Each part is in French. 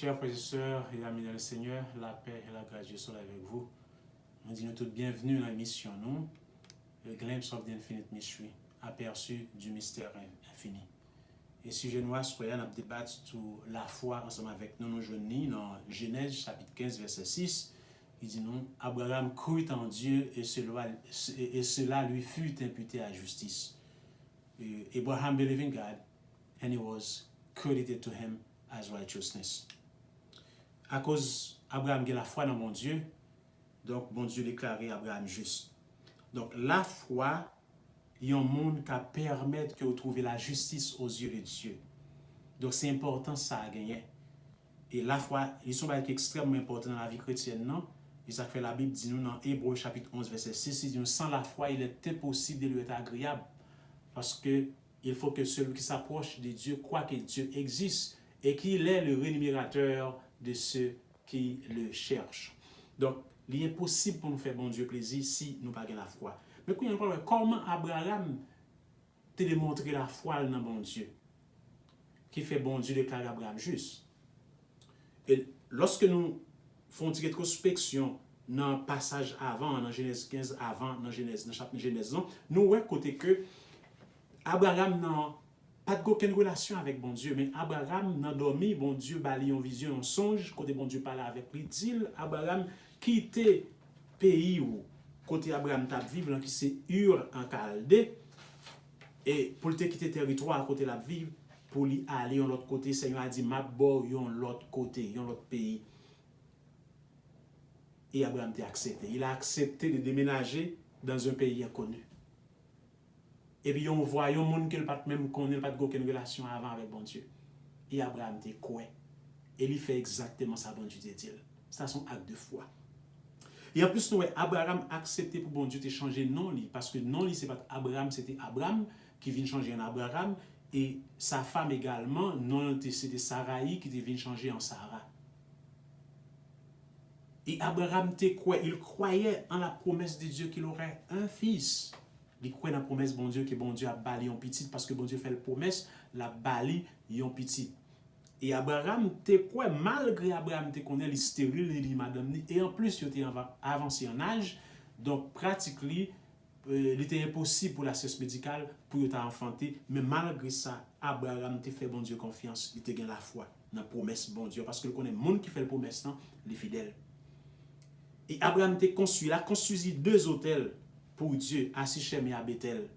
Chers frères et sœurs et amis dans le Seigneur, la paix et la grâce de Dieu soient avec vous. Nous disons tous bienvenue dans la mission, nous, le Glimpse of the Infinite Mystery, aperçu du mystère infini. Et si je nous soyons à débattre sur la foi ensemble avec nous, nous jeunes dans Genèse chapitre 15, verset 6, il dit nous, Abraham crut en Dieu et cela lui fut imputé à justice. Abraham believed in God and it was credited to him as righteousness. À cause Abraham a la foi dans mon Dieu, donc bon Dieu déclaré Abraham juste. Donc la foi, il y a un monde qui permet que vous trouviez la justice aux yeux de Dieu. Donc c'est important ça à gagner. Et la foi, ils sont extrêmement importants dans la vie chrétienne, non? Et ça fait la Bible dit nous dans Hébreux chapitre 11 verset 6, il dit sans la foi, il est impossible de lui être agréable parce que il faut que celui qui s'approche de Dieu croit que Dieu existe et qu'il est le rémunérateur de ceux qui le cherchent. Donc, il est impossible pour nous faire bon Dieu plaisir si nous n'avons pas la foi. Mais comment Abraham t'a démontré la foi dans bon Dieu? Qui fait bon Dieu déclarer Abraham juste? Et lorsque nous faisons une rétrospection dans le passage avant, dans Genèse 15, avant, dans chapitre Genèse, nous voyons côté que Abraham n'a pas aucune relation avec bon Dieu, mais Abraham n'a dormi, bon Dieu bali en vision, en songe, côté bon Dieu parlait avec lui, dit Abraham quitté pays où côté Abraham t'a vivre qui c'est Ur en Chaldée et pour te quitter territoire à côté la vivre pour lui aller de l'autre côté, Seigneur a dit m'a bo yon l'autre côté, yon l'autre pays. Et Abraham t'a accepté. Il a accepté de déménager dans un pays inconnu. Et puis on voit un monde qui n'a pas même connaît pas aucune relation avant avec bon Dieu. Et Abraham dit quoi? Et il fait exactement ça bon Dieu dit. C'est son acte de foi. Et en plus nous Abraham accepté pour bon Dieu de changer non li parce que non li c'est pas Abraham, c'était Abraham qui vient changer en Abraham et sa femme également non c'était Sarai qui vient changer en Sarah. Et Abraham il croyait en la promesse de Dieu qu'il aurait un fils. Il croit dans la promesse bon Dieu que bon Dieu a bali en petit parce que bon Dieu fait la promesse la bali en petit. Et Abraham te quoi malgré Abraham te connaît il stérile il madame et en plus il était avancé en âge donc pratiquement il était impossible pour la science médicale pour être enfanté mais malgré ça Abraham te fait bon Dieu confiance il te gagne la foi dans la promesse bon Dieu parce que il connaît monde qui fait la promesse non les fidèles. Et Abraham te construit il a construit 2 hôtels pour Dieu à Sichem et à Bethel.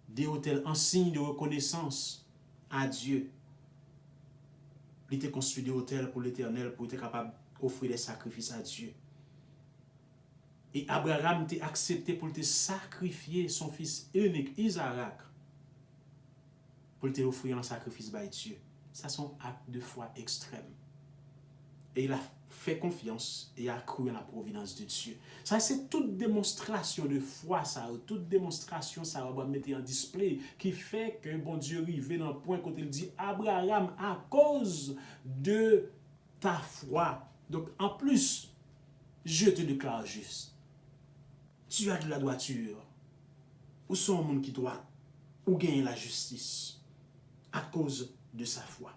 Des hôtels en signe de reconnaissance à Dieu. Il était construit des hôtels pour l'Éternel pour être capable d'offrir des sacrifices à Dieu. Et Abraham t'a accepté pour te sacrifier son fils unique Isaac pour te offrir un sacrifice à Dieu. Ça c'est un acte de foi extrême. Et il a fait confiance et a cru en la providence de Dieu. Ça, c'est toute démonstration de foi, ça, toute démonstration, ça va mettre en display, qui fait que bon Dieu arrive dans le point quand il dit Abraham, à cause de ta foi. Donc, en plus, je te déclare juste. Tu as de la droiture. Où sont les gens qui doivent ou gagner la justice à cause de sa foi.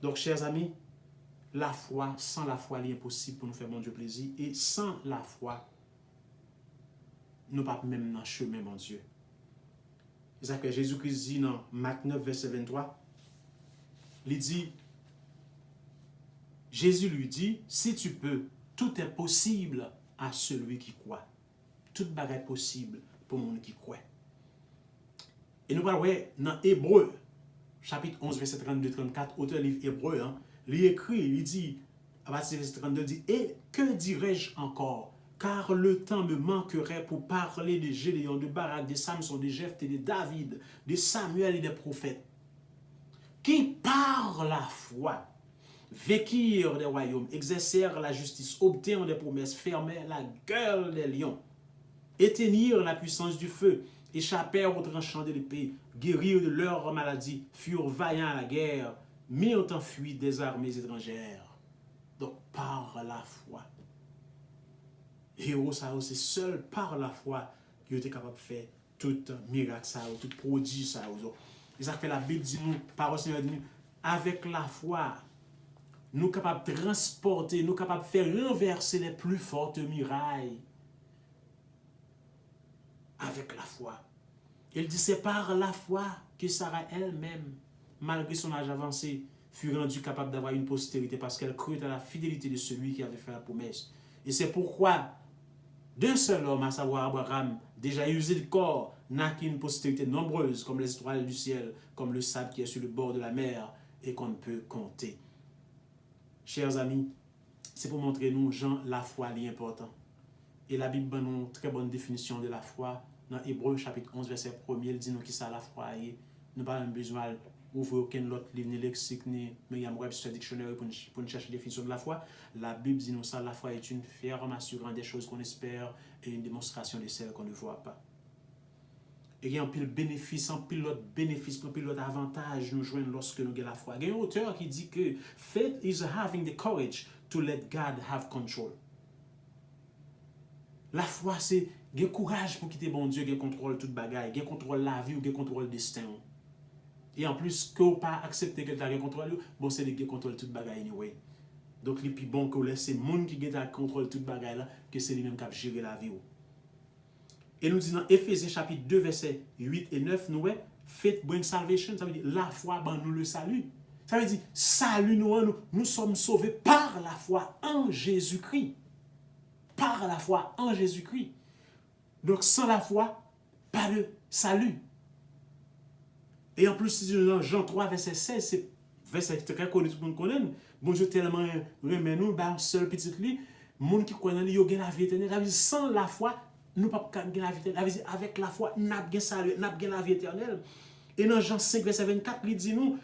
Donc, chers amis, la foi, sans la foi, il est impossible pour nous faire bon Dieu plaisir. Et sans la foi, nous ne sommes pas même dans le chemin, mon Dieu. C'est ça que Jésus-Christ dit dans Marc 9, verset 23. Il dit, Jésus lui dit, si tu peux, tout est possible à celui qui croit. Tout est possible pour le monde qui croit. Et nous parlons dans Hébreux, chapitre 11, verset 32-34, auteur livre Hébreu, il écrit, il dit, à partir du verset 32, il dit, et que dirais-je encore? Car le temps me manquerait pour parler de Gédéon, de Barak, de Samson, de Jephthé, de David, de Samuel et des prophètes, qui par la foi vécurent des royaumes, exercèrent la justice, obtinrent des promesses, fermèrent la gueule des lions, éteignirent la puissance du feu, échappèrent au tranchant de l'épée, guérirent de leurs maladies, furent vaillants à la guerre, mirent en fuite des armées étrangères. Donc, par la foi. Et c'est seul par la foi qu'il était capable de faire tout miracle, tout prodige. Et ça fait la Bible dit nous, par le Seigneur dit nous, avec la foi, nous capables de transporter, nous capables de faire renverser les plus fortes murailles avec la foi. Il dit, c'est par la foi que Sarah elle-même, malgré son âge avancé, fut rendue capable d'avoir une postérité parce qu'elle crut à la fidélité de celui qui avait fait la promesse. Et c'est pourquoi d'un seul homme, à savoir Abraham, déjà usé de corps, naquit une postérité nombreuse, comme les étoiles du ciel, comme le sable qui est sur le bord de la mer et qu'on ne peut compter. Chers amis, c'est pour montrer nous, Jean, la foi est important. Et la Bible donne une très bonne définition de la foi. Dans Hébreux chapitre 11, verset 1er, il dit nous qui ça la foi est. Nous n'avons pas besoin d'ouvrir aucun autre livre, ni lexique, ni Merriam-Webster Dictionary pour nous chercher la définition de la foi. La Bible dit nous ça, la foi est une ferme assurance des choses qu'on espère et une démonstration de celles qu'on ne voit pas. Et il y a un pile bénéfice, un pilote bénéfice, un pilote avantage nous joignent lorsque nous avons la foi. Il y a un auteur qui dit que faith is having the courage to let God have control. La foi, c'est le courage pour quitter bon Dieu, qui contrôle toute bagaille, qui contrôle la vie ou qui contrôle le destin. Et en plus, que vous pas accepter que tu as contrôle, bon, c'est lui qui contrôle toute bagaille anyway. Donc, il est plus bon que vous laissez le monde qui contrôle toute bagaille là, que c'est lui-même qui a géré la vie. Et nous disons dans Éphésiens chapitre 2, versets 8 et 9, nous, faith bring salvation, ça veut dire la foi, ben, nous le salut. Ça veut dire, salut nous sommes sauvés par la foi en Jésus-Christ. Par la foi en Jésus-Christ. Donc, sans la foi, pas de salut. Et en plus, dans Jean 3, verset 16, c'est verset très connu, tout le monde connaît. Bon Dieu tellement remet nous, ben, seul petit lit, le monde qui connaît, il y a la vie éternelle. Sans la foi, nous ne pouvons pas gagner la vie éternelle. Avec la foi, nous avons la vie éternelle. Et dans Jean 5, verset 24, il dit nous,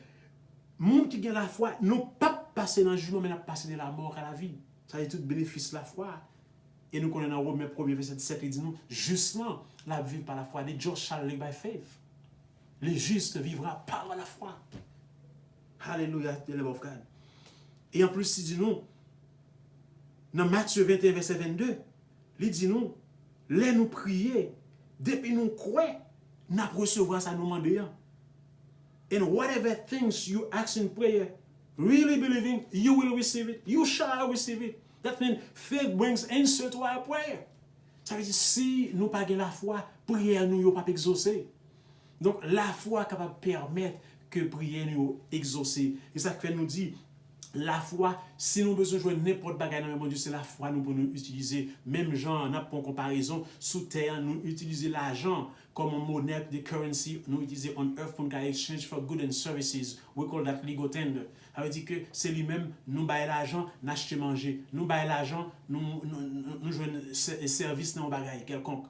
le monde qui gagne la foi, nous ne pouvons pas passer dans le jugement, mais nous passer de la mort à la vie. Ça veut dire tout bénéfice de la foi. Et nous connaissons dans Romains 1er, verset 17, il dit nous, justement, la vie par la foi. The just shall live by faith. Le juste vivra par la foi. Alléluia, the love of God. Et en plus, il dit nous, dans Matthieu 21, verset 22, il dit nous, les nous prier, depuis nous croire, nous recevoir ça nous demander. And whatever things you ask in prayer, really believing, you will receive it. You shall receive it. That means faith brings answer to our prayer. Ça veut dire si nous pas la foi, prière nous pas exaucée. Donc la foi est capable de permettre que prière nous exaucée. Et ça fait nous dit la foi, si nous avons besoin de jouer n'importe quoi dans le monde, c'est la foi nous pour nous utiliser. Même gens, on a pour comparaison, sous terre, nous utilisons l'argent comme monnaie de currency, nous utilisons on earth pour exchange for goods and services. We call that legal tender. Ça veut dire que c'est lui-même, nous baillons l'argent, nous achetons manger. Nous baillons l'argent, nous jouons un service dans un bagage quelconque.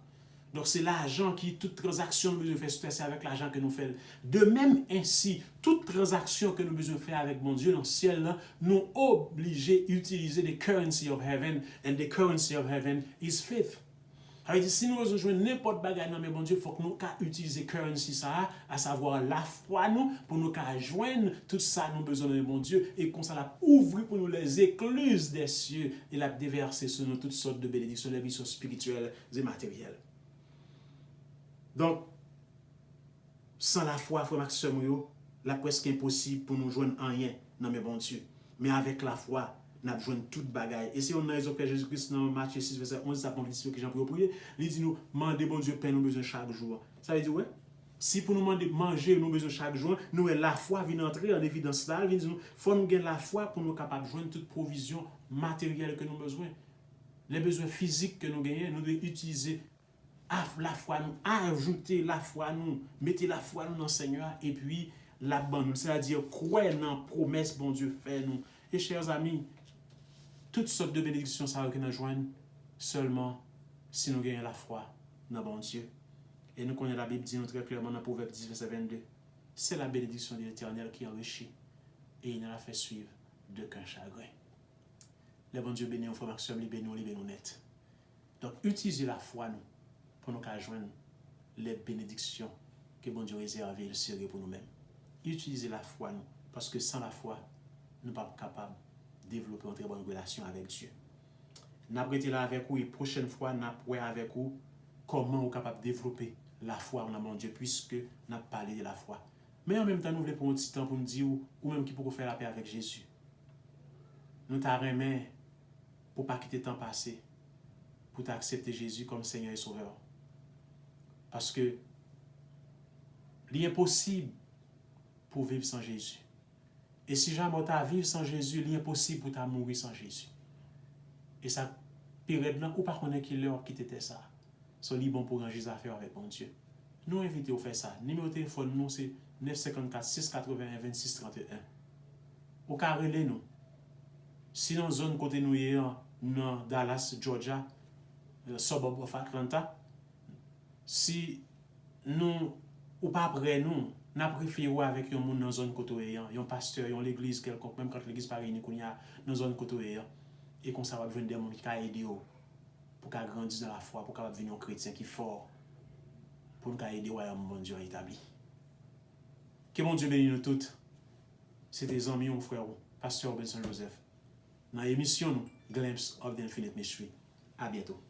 Donc c'est l'argent qui, toute transaction que nous devons faire, c'est avec l'argent que nous faisons. De même ainsi, toute transaction que nous devons faire avec mon Dieu dans le ciel, là, nous obligés d'utiliser the currency of heaven, and the currency of heaven is faith. Alors, si nous voulons jouer n'importe bagage dans mon Dieu, il faut que nous utiliser currency ça, à savoir la foi nous, pour nous joindre tout ça nous besoin de mon Dieu, et qu'on ça l'a ouvrir pour nous les écluses des cieux, et l'a déverser sur nous toutes sortes de bénédictions, les missions spirituelles et matérielles. Donc, sans la foi, frère Maxime, c'est presque impossible pour nous joindre en rien dans mes bons Dieu. Mais avec la foi, nous avons joindre toute bagaille. Et si on a les Jésus-Christ dans Matthieu 6, verset 11, ça prend que j'en prie prier, il dit nous, mandez bon Dieu, pain, nous besoin chaque jour. Ça veut dire, ouais, si pour nous demander manger, nous besoin chaque jour, nous, la foi vient entrer en évidence là, il dit nous, il faut nous gagner la foi pour nous capables de joindre toute provision matérielle que nous avons besoin. Les besoins physiques que nous gagnons, nous devons utiliser la foi nous, ajouter la foi nous, mettez la foi nous dans le Seigneur et puis la bonne, c'est-à-dire croire dans la promesse bon Dieu fait nous. Et chers amis, toutes sortes de bénédictions ça que nous joignent seulement si nous gagnons la foi dans bon Dieu. Et nous connaissons la Bible dit nous très clairement dans Proverbe 10 verset 22, c'est la bénédiction de l'Éternel qui enrichit et il ne la fait suivre d'aucun chagrin. Le bon Dieu bénit, on frère Maxime, il bénit net. Donc utilisez la foi nous pour nous joindre les bénédictions que bon Dieu réserve et le sérieux pour nous-mêmes. Utilisez la foi nous, parce que sans la foi, nous ne sommes pas capables de développer une très bonne relation avec Dieu. Nous avons été là avec vous et prochaine fois, nous avons avec vous comment nous sommes capables de développer la foi en mon Dieu, puisque nous avons parlé de la foi. Mais en même temps, nous voulons prendre un petit temps pour nous dire, ou même qui peut faire la paix avec Jésus. nous t'arrêtons pour pas quitter le temps passé, pour t'accepter Jésus comme Seigneur et Sauveur. Parce que l'impossible pour vivre sans Jésus. Et si jamais tu as vivre sans Jésus, l'impossible pour ta mourir sans Jésus. Et ça, période là, ou pas connaître qui l'heure qui t'était ça. C'est bon pour ranger les affaires avec mon Dieu. Nous invitons à faire ça. Numéro de téléphone, nous, c'est 954 681 26 31. Au carré, nous. Si dans zone côté nous y dans Dallas, Georgia, suburb of Atlanta, si nous, ou pas près nous, n'a préféré avec un monde dans zone côté un pasteur, un l'église quelconque, même quand l'église pas réunie, qu'on y a dans zone côté et qu'on ça va venir des gens qui a aidé pour qu'à grandir dans la foi, pour qu'à devenir un chrétien qui est fort, pour nous aider au royaume bon Dieu établi. Que mon Dieu bénisse nous toutes. C'est des amis, mon frère, pasteur Benson Joseph. Dans l'émission Glimpse of the Infinite Mystery. À bientôt.